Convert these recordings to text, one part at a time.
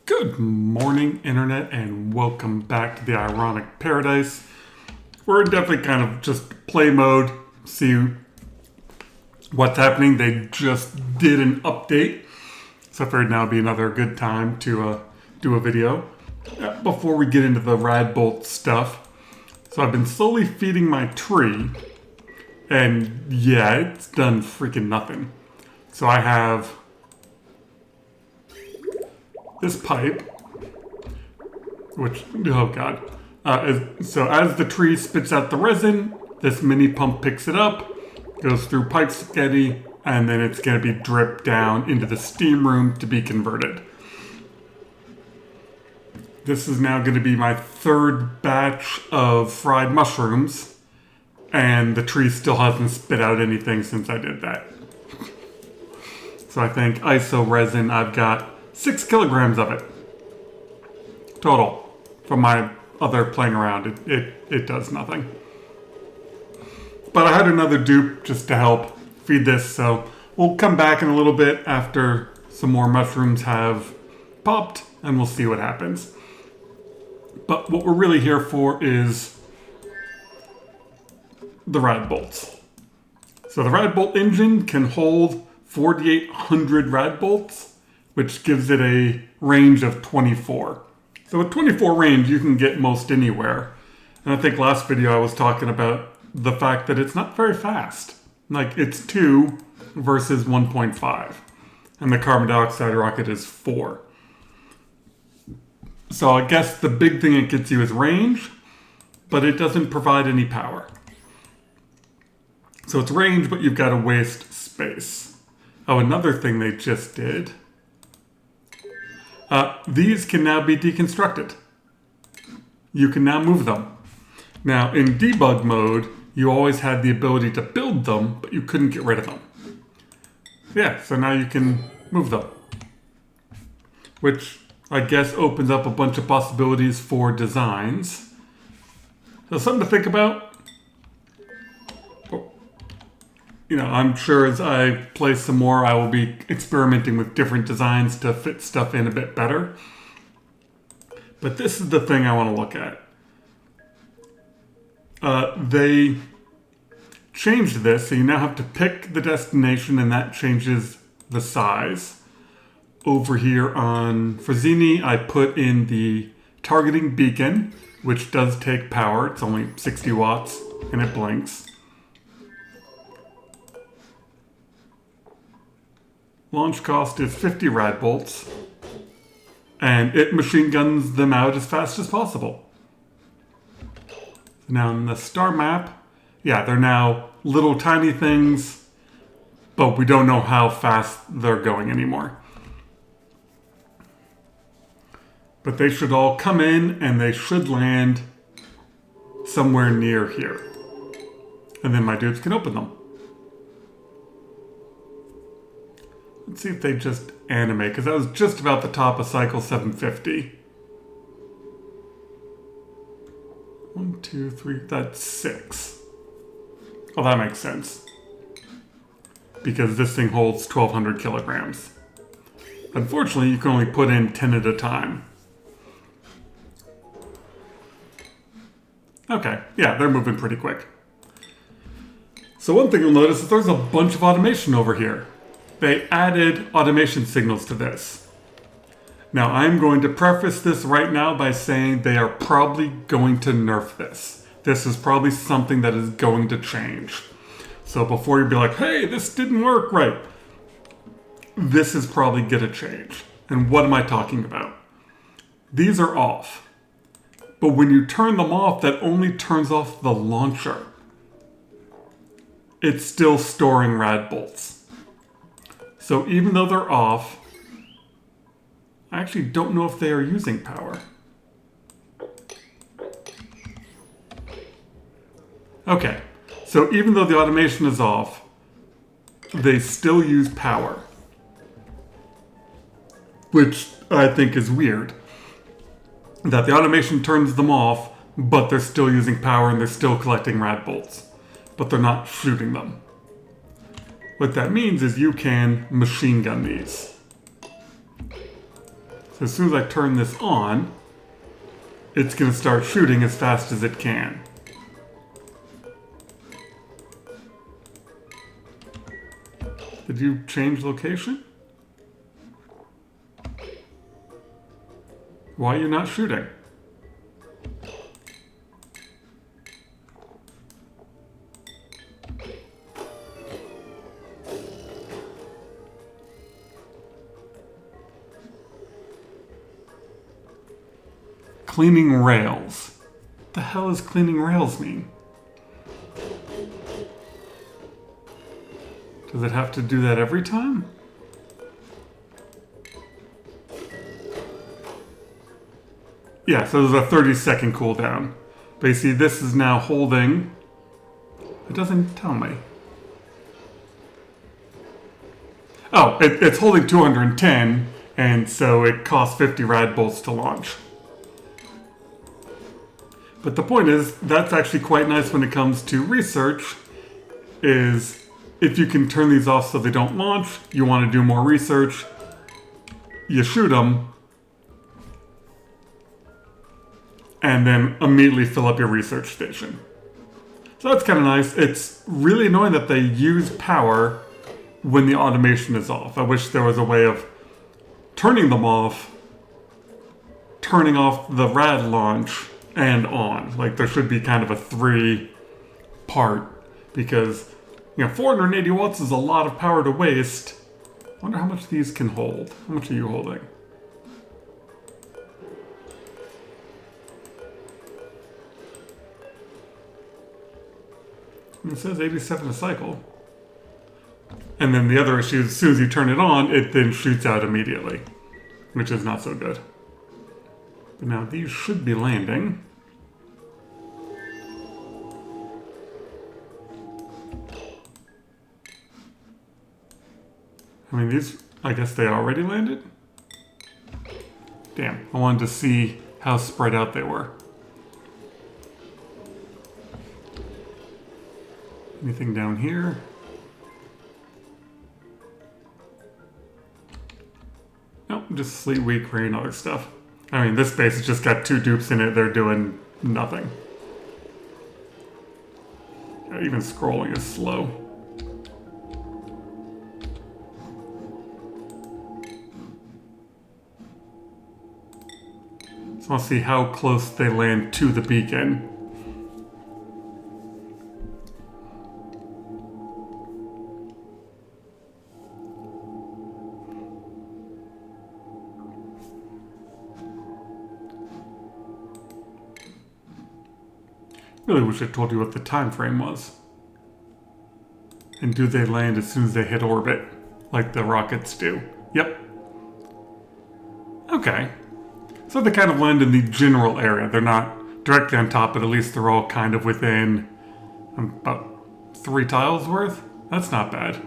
Good morning, Internet, and welcome back to the Ironic Paradise. We're definitely kind of just play mode, see what's happening. They just did an update, so I figured now would be another good time to do a video. Before we get into the Radbolt stuff, so I've been slowly feeding my tree, and yeah, it's done freaking nothing. So I have this pipe, which, oh god. So as the tree spits out the resin, this mini pump picks it up, goes through pipe spaghetti, and then it's going to be dripped down into the steam room to be converted. This is now going to be my third batch of fried mushrooms, and the tree still hasn't spit out anything since I did that. So I think iso resin, I've got 6 kilograms of it total from my other playing around. It does nothing. But I had another dupe just to help feed this, so we'll come back in a little bit after some more mushrooms have popped and we'll see what happens. But what we're really here for is the Radbolts. So the Radbolt engine can hold 4,800 Radbolts, which gives it a range of 24. So with 24 range, you can get most anywhere. And I think last video I was talking about the fact that it's not very fast. Like, it's 2 versus 1.5. And the carbon dioxide rocket is 4. So I guess the big thing it gets you is range, but it doesn't provide any power. So it's range, but you've got to waste space. Oh, another thing they just did. These can now be deconstructed. You can now move them. Now, in debug mode, you always had the ability to build them, but you couldn't get rid of them. Yeah, so now you can move them. Which, I guess, opens up a bunch of possibilities for designs. So something to think about. You know, I'm sure as I play some more, I will be experimenting with different designs to fit stuff in a bit better. But this is the thing I want to look at. They changed this, so you now have to pick the destination, and that changes the size. Over here on Frazzini, I put in the targeting beacon, which does take power. It's only 60 watts, and it blinks. Launch cost is 50 Radbolts, and it machine guns them out as fast as possible. Now in the star map, yeah, they're now little tiny things, but we don't know how fast they're going anymore. But they should all come in, and they should land somewhere near here. And then my dudes can open them. Let's see if they just animate, because that was just about the top of cycle 750. 1, 2, 3, that's 6. Oh, that makes sense. Because this thing holds 1,200 kilograms. Unfortunately, you can only put in 10 at a time. Okay, yeah, they're moving pretty quick. So one thing you'll notice is there's a bunch of automation over here. They added automation signals to this. Now, I'm going to preface this right now by saying they are probably going to nerf this. This is probably something that is going to change. So before you be like, hey, this didn't work right, this is probably going to change. And what am I talking about? These are off. But when you turn them off, that only turns off the launcher. It's still storing Radbolts. So even though they're off, I actually don't know if they are using power. Okay, so even though the automation is off, they still use power. Which I think is weird. That the automation turns them off, but they're still using power and they're still collecting Radbolts. But they're not shooting them. What that means is you can machine gun these. So as soon as I turn this on, it's going to start shooting as fast as it can. Did you change location? Why are you not shooting? Cleaning rails. What the hell does cleaning rails mean? Does it have to do that every time? Yeah, so there's a 30-second cooldown. But you see, this is now holding... It doesn't tell me. Oh, it's holding 210, and so it costs 50 Radbolts to launch. But the point is, that's actually quite nice when it comes to research, is if you can turn these off so they don't launch, you want to do more research, you shoot them, and then immediately fill up your research station. So that's kind of nice. It's really annoying that they use power when the automation is off. I wish there was a way of turning them off, turning off the rad launch, and on. Like, there should be kind of a 3-part, because 480 watts is a lot of power to waste. I wonder how much these can hold. How much are you holding? It says 87 a cycle. And then the other issue is as soon as you turn it on, it then shoots out immediately, which is not so good. But now these should be landing. I mean, these, I guess they already landed? Damn, I wanted to see how spread out they were. Anything down here? Nope, just sleet, weak, rain, other stuff. I mean, this base has just got 2 dupes in it. They're doing nothing. Even scrolling is slow. So I'll see how close they land to the beacon. Really wish I told you what the time frame was. And do they land as soon as they hit orbit, like the rockets do? Yep. Okay. So they kind of land in the general area. They're not directly on top, but at least they're all kind of within about 3 tiles worth. That's not bad.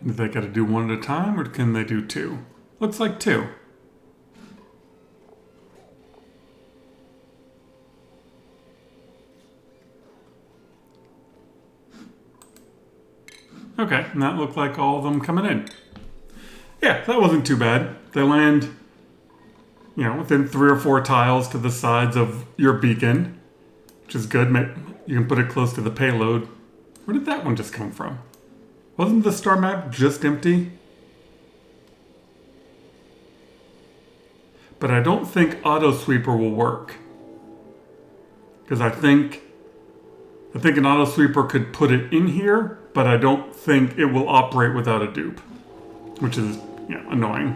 Do they got to do 1 at a time, or can they do 2? Looks like 2. Okay, and that looked like all of them coming in. Yeah, that wasn't too bad. They land, within 3 or 4 tiles to the sides of your beacon, which is good. You can put it close to the payload. Where did that one just come from? Wasn't the star map just empty? But I don't think auto sweeper will work. Because I think an auto sweeper could put it in here, but I don't think it will operate without a dupe. Which is, annoying.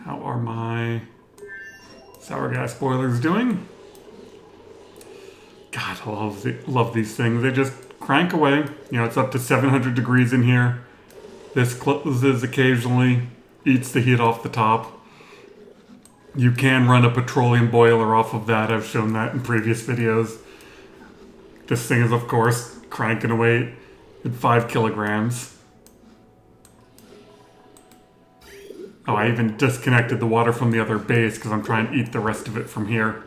How are my sour gas boilers doing? God, I love these things. They just crank away. It's up to 700 degrees in here. This closes occasionally, eats the heat off the top. You can run a petroleum boiler off of that. I've shown that in previous videos. This thing is, of course, cranking away at 5 kilograms. Oh, I even disconnected the water from the other base because I'm trying to eat the rest of it from here.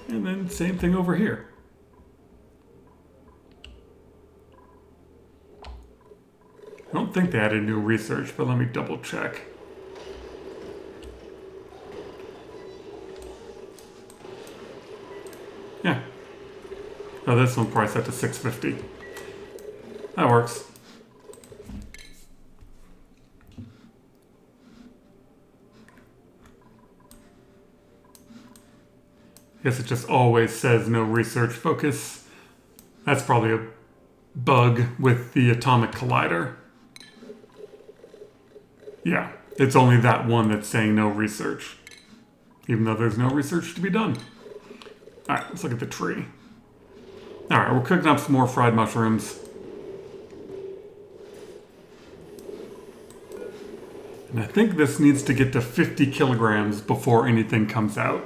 And then same thing over here. I don't think they added new research, but let me double check. Yeah. Oh, this one probably set to 650. That works. I guess it just always says no research focus. That's probably a bug with the atomic collider. Yeah, it's only that one that's saying no research. Even though there's no research to be done. Alright, let's look at the tree. Alright, we're cooking up some more fried mushrooms. And I think this needs to get to 50 kilograms before anything comes out.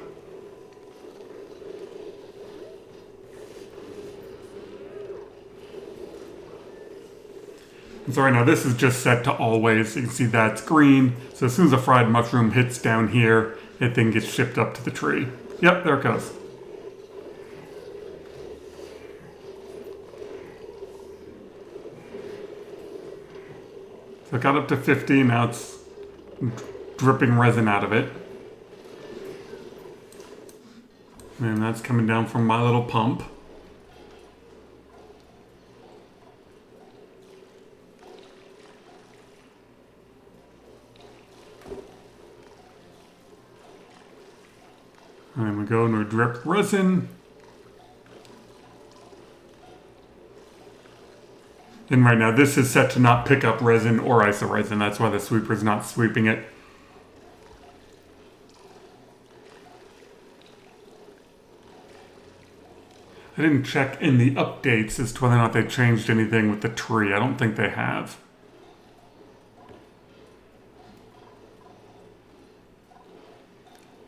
And so right now this is just set to always. You can see that's green. So as soon as a fried mushroom hits down here, it then gets shipped up to the tree. Yep, there it goes. So it got up to 50, now it's dripping resin out of it. And that's coming down from my little pump. And then we go and we drip resin. And right now this is set to not pick up resin or isoresin. That's why the sweeper's not sweeping it. I didn't check in the updates as to whether or not they changed anything with the tree. I don't think they have.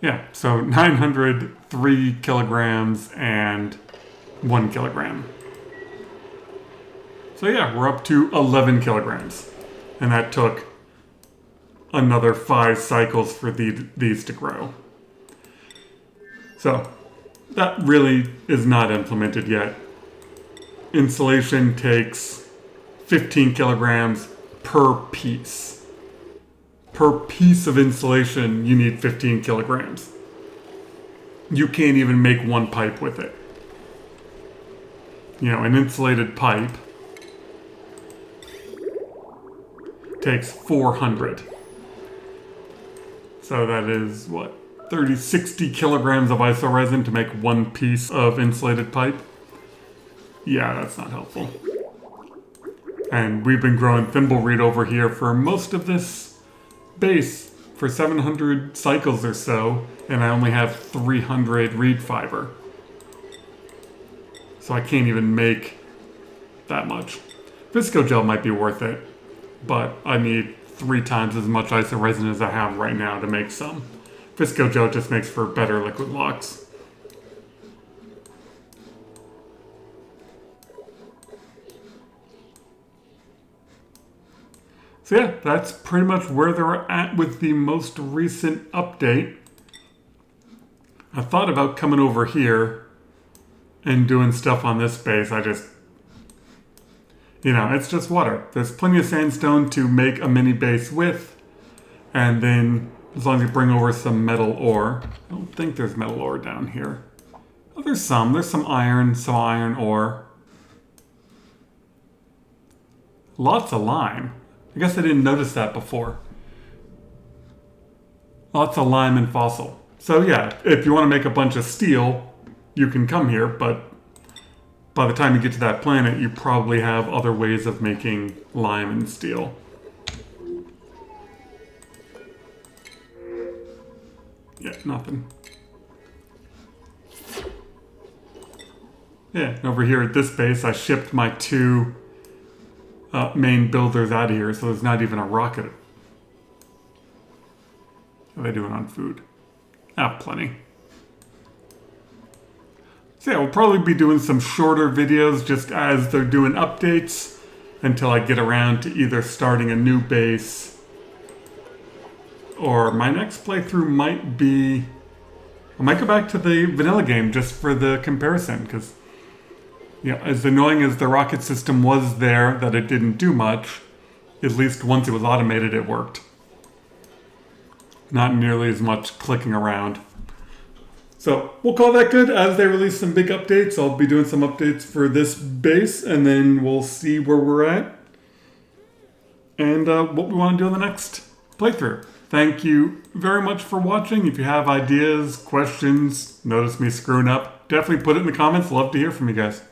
Yeah, so 903 kilograms and 1 kilogram. So yeah, we're up to 11 kilograms. And that took another 5 cycles for these to grow. So that really is not implemented yet. Insulation takes 15 kilograms per piece. Per piece of insulation, you need 15 kilograms. You can't even make one pipe with it. You know, an insulated pipe takes 400. So that is, what, 60 kilograms of isoresin to make one piece of insulated pipe? Yeah, that's not helpful. And we've been growing thimbleweed over here for most of this base for 700 cycles or so, and I only have 300 reed fiber. So I can't even make that much. Visco gel might be worth it, but I need 3 times as much isoresin as I have right now to make some. Visco gel just makes for better liquid locks. So yeah, that's pretty much where they're at with the most recent update. I thought about coming over here and doing stuff on this base. I just, you know, it's just water. There's plenty of sandstone to make a mini base with. And then as long as you bring over some metal ore. I don't think there's metal ore down here. Oh, there's some. There's some iron ore. Lots of lime. I guess I didn't notice that before. Lots of lime and fossil. So yeah, if you want to make a bunch of steel, you can come here, but by the time you get to that planet, you probably have other ways of making lime and steel. Yeah, nothing. Yeah, and over here at this base, I shipped my 2 main builders out of here, so there's not even a rocket. How are they doing on food? Plenty. So yeah, we'll probably be doing some shorter videos just as they're doing updates. until I get around to either starting a new base, or my next playthrough might be... I might go back to the vanilla game just for the comparison, because as annoying as the rocket system was there, that it didn't do much, at least once it was automated, it worked. Not nearly as much clicking around. So we'll call that good. As they release some big updates, I'll be doing some updates for this base, and then we'll see where we're at and what we want to do in the next playthrough. Thank you very much for watching. If you have ideas, questions, notice me screwing up, definitely put it in the comments. Love to hear from you guys.